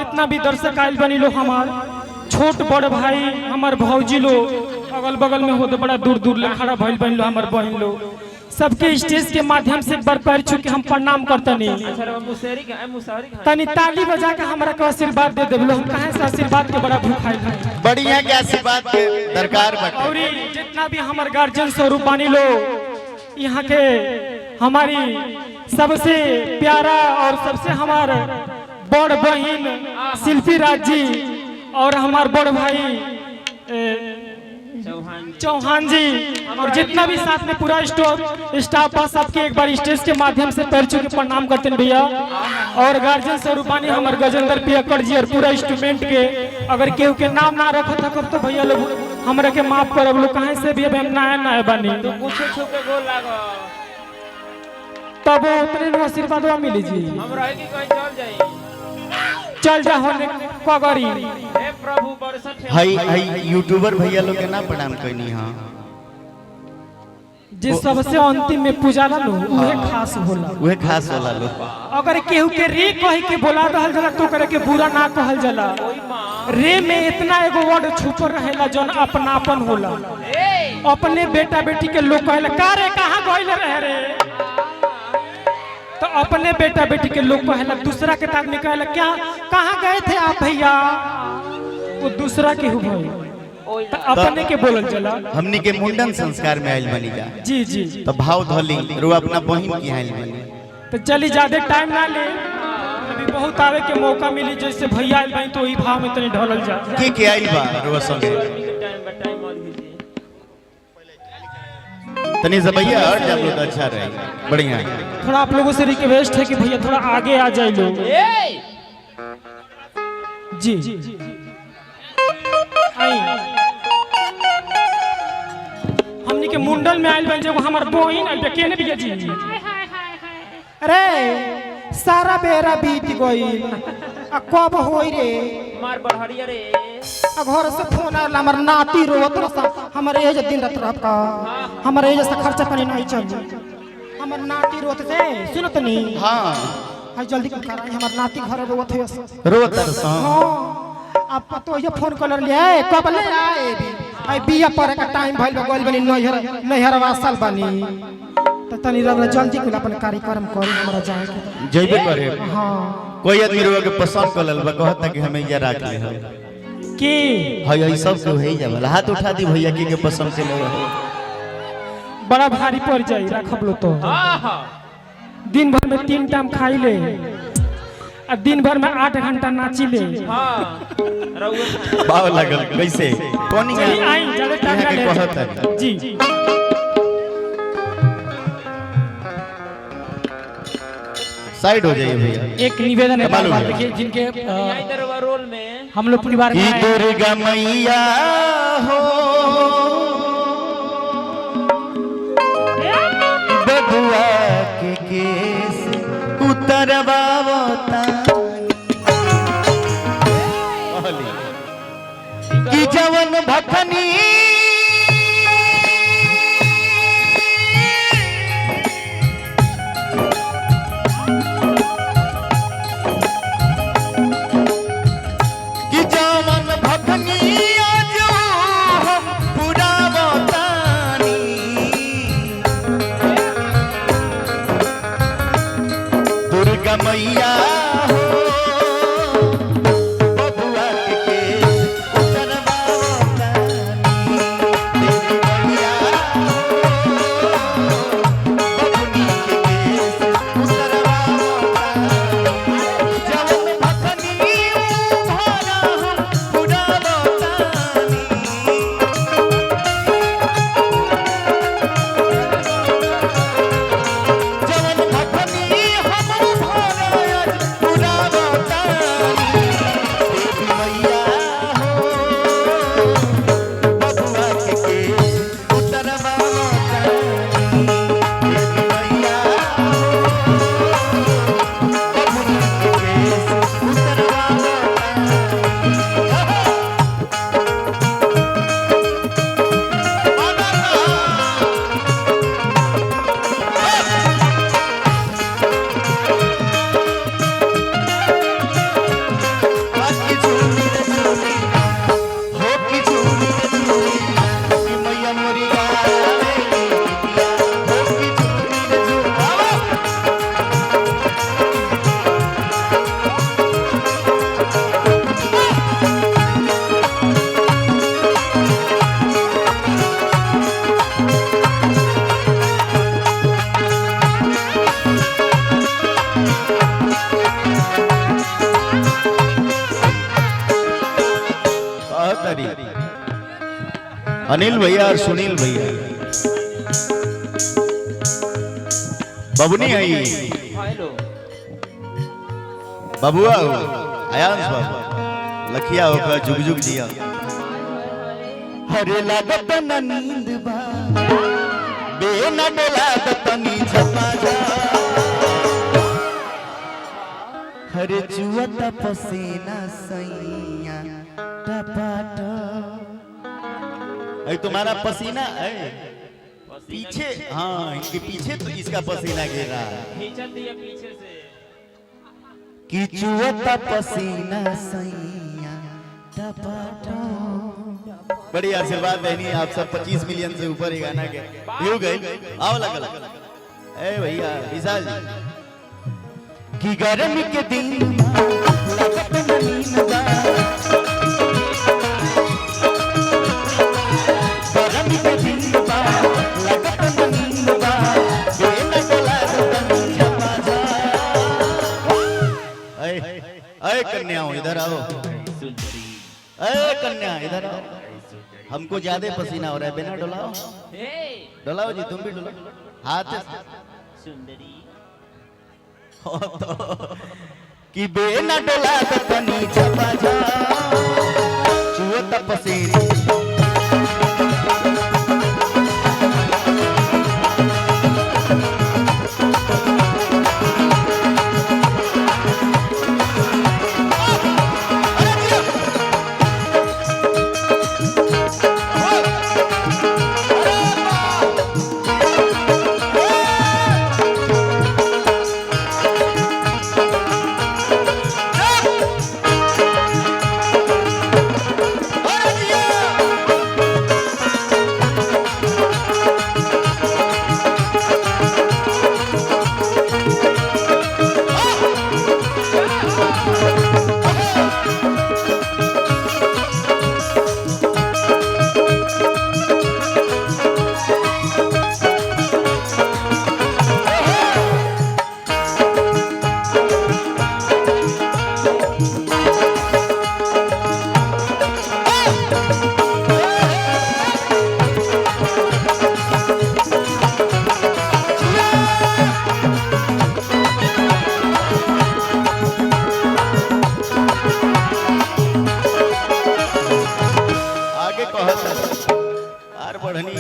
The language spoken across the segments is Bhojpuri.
जितना भी दर्शक आयल बनी लो, हमार छोट बड़ भाई, हमार भौजी लो, अगल बगल में होते बड़ा दूर दूर ले खड़ा भइल बन लो, हमार बहन लो, सबके स्टेज के माध्यम से एक बार पैर छू के हम प्रणाम करतनी। तनी ताली बजा के हमरा के आशीर्वाद दे देबलो। हम कहां से आशीर्वाद के बड़ा भूखाइल है। बढ़िया के आशीर्वाद के दरकार बाटे। और जितना भी हमार गार्जियन स्वरूप बानी लो, यहाँ के हमारी सबसे प्यारा और सबसे हमार बड़ बहन शिल्पी राज जी और हमार बड़ भाई चौहान जी और जितना भी साथ में पूरा स्टाफ बा, सबके एक बार स्टेज के माध्यम से पैर छू के प्रणाम करते हैं भैया। और गार्जियन स्वरूपानी हमारे गजेंद्र पियक्कड़ जी और पूरा इंस्ट्रूमेंट के अगर केहू के नाम ना रखा था तो भैया लोग हमरा के माफ करब लोग, कहां से भी अब हम नया नया बनी तो कुछ छू के गोल लागो तब उतने आशीर्वाद मिली जी। हम रहे कि कहीं चल जाई, चल जा होने कगरी। हे प्रभु बरसत हाई यूट्यूबर भैया लोग के ना प्रणाम कइनी। हां जे सबसे अंतिम में पूजाला लो उहे खास होला, उहे खास होला लो। अगर केहू के रे कहि के बोला रहल जाला तो करे के बुरा ना कहल जाला। रे में इतना एगो वर्ड छुपल रहेला जौन अपनापन होला। अपने बेटा बेटी के लोग कहला का रे कहां गइल रहे रे, तो अपने बेटा बेटी के लोग कहला, दूसरा के आदमी कहला क्या कहां गए थे आप भैया, वो दूसरा के हो भाई तो अपने के बोलल चला। हमनी के मुंडन संस्कार में आइल बनी जा जी जी, तो भाव धोली रो अपना बहिन की आइल बनी। तो चली ज्यादा टाइम ना ले, अभी बहुत आवे के मौका मिली, जैसे भैया आइल बनी तो ई भाव में तनी ढलल जा के आइल बा रो संगे तनी से भैया और जब लोग अच्छा रहे बढ़िया। थोड़ा आप लोगों से रिक्वेस्ट है कि भैया थोड़ा आगे आ जाए लोग। जी आई हमनी के मुंडल में आइल बन जो हमार बहिन आइल केने बिया जी। अरे सारा बेरा बीत गइल, आ कब होई रे मार बहरिया रे, आ घर से फोन आला हमर नाती रोत रसा, हमर एज दिन रात रह का हमर एज से खर्चा पानी नहीं चल, हमर नाती रोत से सुन तनी। हां हाय जल्दी कर, हमर नाती घर रोत है रोत रसा। हां अब तो ये फोन कर ले कब ले आए आई बिया पर का टाइम भइल गइल बनी नहर वासल बनी, तो तनी रगला जल्दी कुल अपन कार्यक्रम करी, हमरा जाए के जइबे करे। हां कोई आदमी रोवा के पसंद कर लेल बा, कहता कि हमें या राख ले हम की हाय सब के होई जाबला। हाथ उठा दी भैया के पसंद से ले रहो, बड़ा भारी पड़ जाई रखब लो तो। हां दिन भर में 3 टाइम खाई ले, अब दिन भर में 8 घंटा नाची ले। बाव लगल कैसे कोनी आई ज्यादा टाइम ना ले कहता जी। साइड हो जाइए भैया। एक निवेदन है बार बार देखिए, जिनके रोल में हम लोग परिवार की दुर्गा मैया हो बबुआ के केस उतरवावता की जवन भखनी मैया हो बबुआ के उतरवावता करी अनिल भैया और सुनील भैया बबुनी आई बबुआ हो आयांश बाबू लखिया होकर जुग जुग जिया हरे लागत न नींद बा बेना डोला तनी छपा जा हरे जुवत पसीना सैया टपाट ऐ तुम्हारा पसीना है पीछे हाँ इनके पीछे तो इसका पसीना गिर रहा है खींचल दिया पीछे से कि जुवत पसीना सैया टपाट बड़ी आशीर्वाद देनी आप सब 25 मिलियन से ऊपर ही गाना के व्यू गए आओ लगा ए भैया विशाल जी कि गर्मी के दिन लगत नींद बा गर्मी के दिन बा लगत नींद बा बेना डोला तनी छपा जा ए कन्या इधर आओ ए कन्या इधर आओ हमको ज्यादा पसीना हो रहा है बिना डोलाओ डोलाओ जी तुम भी डोलाओ हाथ सुंदरी तो कि बेना डोला तो तनी छपा जा चुवत पसीना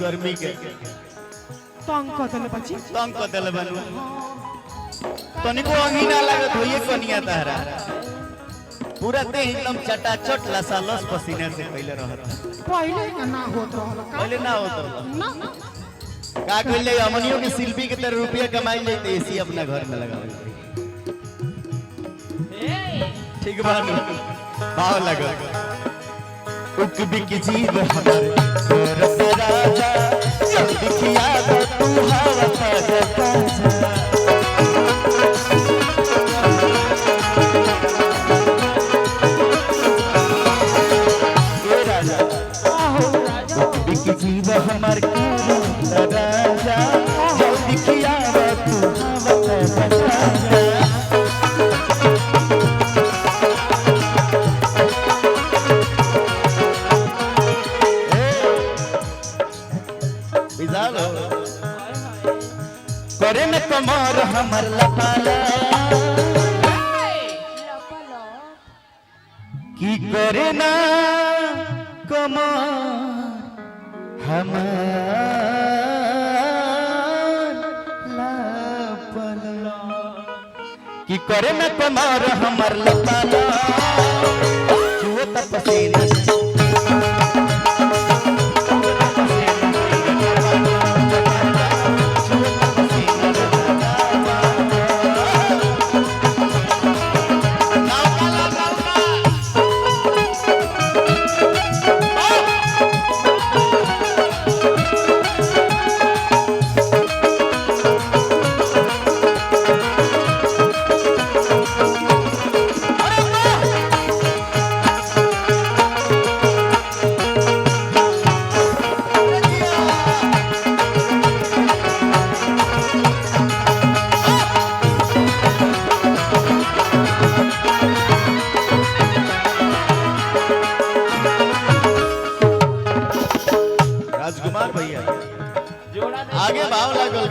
गर्मी के तंग कर देले बच्ची तंग कर देले बनू तनिको अंगीना लागत होइए कनिया तहरा पूरा देह एकदम चटाचट लसालस पसीने से पहले रहत पहले ना होत रहल पहले ना होत ना का कहले अमनियो के शिल्पी के तरह रुपया कमाई लेते एसी अपना घर में लगावे ठीक बानू भाव लगा उक बिक जीव हमारे रस राजा जल्दी किया तू हवा ताजा ताजा ये राजा उक बिक जीव हमारे राजा जल्दी किया तू हवा ताजा ताजा करे न कमर हमर लपाला की करे न कमर हमर लपाला की करे न कमर हमर लपाला जुओ तपसेना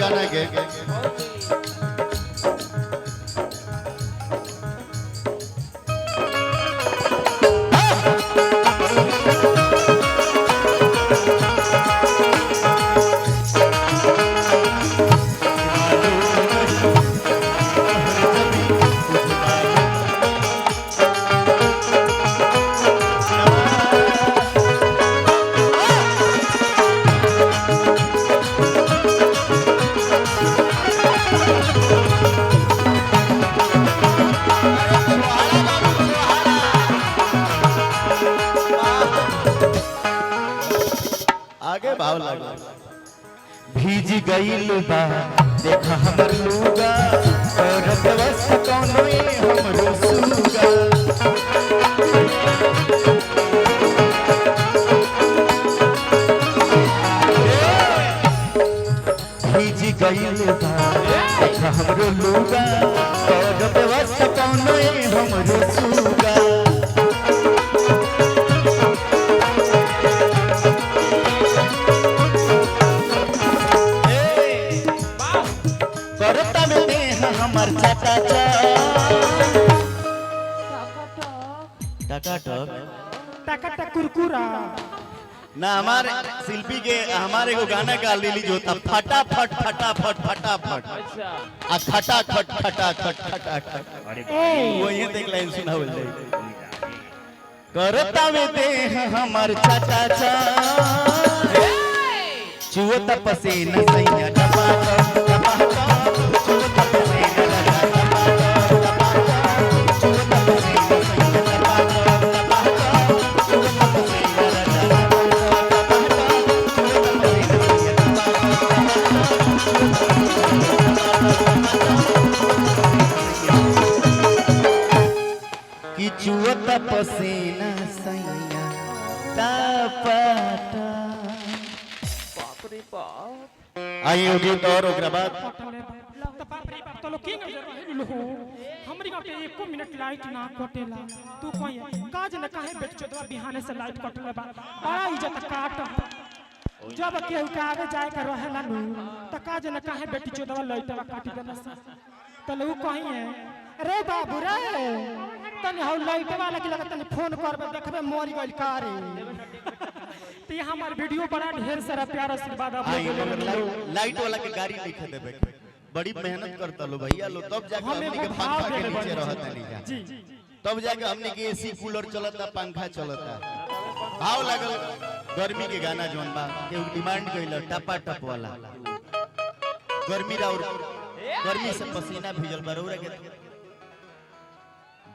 गाना के आगे भाव लगा भीज गईल बा देखा हमर लूगा और व्यवस्था कोनो ये हमरो सुगा भीज गईल बा देखा हमरो लूगा और व्यवस्था कोनो ये हमरो सुगा हमार टका कुरकुरा ना हमारे शिल्पी के हमारे को गाना का रिलीज होता फटाफट फटाफट फटाफट अच्छा आ खटाखट खटाखट खटाखट वो ये देख लाइन सुना बोल जाए करता में दे हमार चाचा चा चुवता पसीना सैया टपाटा टपाटा चुवता पसीना लगा टपाटा टपाटा चुवता पसीना सैया टपाटा टपाटा चुवता पसीना लगा कि चुवता पसीना सैया टपाटा आई होगी तो और ओकरा बाद तो लोग किंग हमरी गांव पे एको मिनट लाइट ना कटेला तू कहीं काज न काहे बेट चोदवा बिहाने से लाइट कटले बा बड़ा इज्जत काट जब केहू के आगे जाए के रहेला नु त काज न काहे बेटी चोदवा लाइटवा काटी देना त लोग कहीं है रे बाबू रे तनी हौ लाइटवा लगी लगा तनी फोन करबे देखबे मोर गइल का रे ते हमार वीडियो बड़ा ढेर सारा प्यार आशीर्वाद आप लोग लाइट वाला के गाड़ी लिखे देबे बड़ी मेहनत करता लो भैया लो तब जाके हमने के पंखा के नीचे रहत नहीं जी तब जाके हमने के एसी कूलर चलता पंखा चलता भाव लागल गर्मी के गाना जोन बा के डिमांड कइल टपा टप वाला गर्मी राउर गर्मी से पसीना भिजल बरौरा के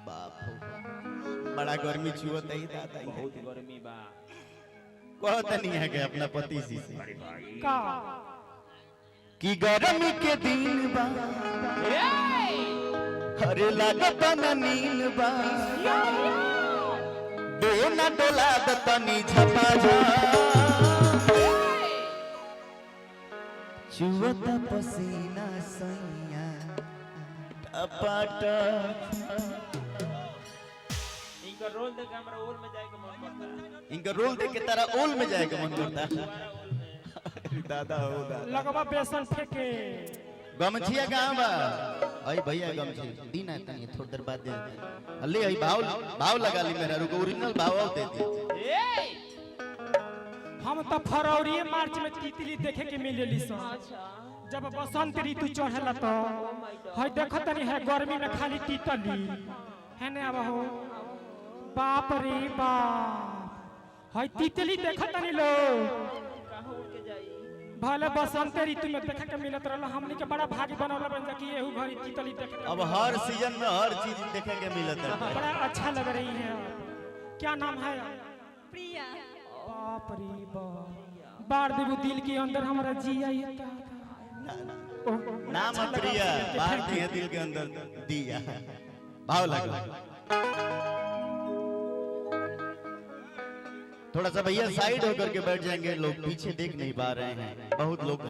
बाप हो बड़ा गर्मी छुअत है दादा बहुत गर्मी बा कहत नहीं है के अपना पति से का कि गर्मी के दिन बा अरे लागत न नील बा दोना डोला दतनी झपा जा चुवत पसीना सैया टपाटा इनका रोल देख हमरा ओल में जाए के मन करता इनका रोल देख के तारा ओल में जाए के मन करता दादा होगा लगवा बेसन फेंके गमछिया कहां बा आई भैया गमछी दिन है तनी थोड़ी देर बाद दे अल्ले आई भाव लगा ली मेरा रुको ओरिजिनल भाव दे दे हम तो फरवरी मार्च में तितली देखे के मिलेली सन जब बसंत ऋतु चढ़ला तो हई देखत नहीं है गर्मी में खाली तितली है ने अब हो बाप रे बाप हई तितली देखत नहीं लो कहां उड़ के जाई भले बसंत ऋतु में देखे के मिलत रहल हमनी के बड़ा भागी बनौला बन जा कि एहू घड़ी तितली देखे के अब हर सीजन में हर चीज देखे के मिलता है बड़ा अच्छा लग रही है क्या नाम है प्रिया बाप रे बाप बाढ़ देबू दिल के अंदर हमारा जिया ये नाम प्रिया बाहर दिए दिल के अंदर दिया भाव लगा थोड़ा सा भैया साइड होकर के बैठ जाएंगे लोग पीछे देख नहीं पा रहे हैं बहुत लोग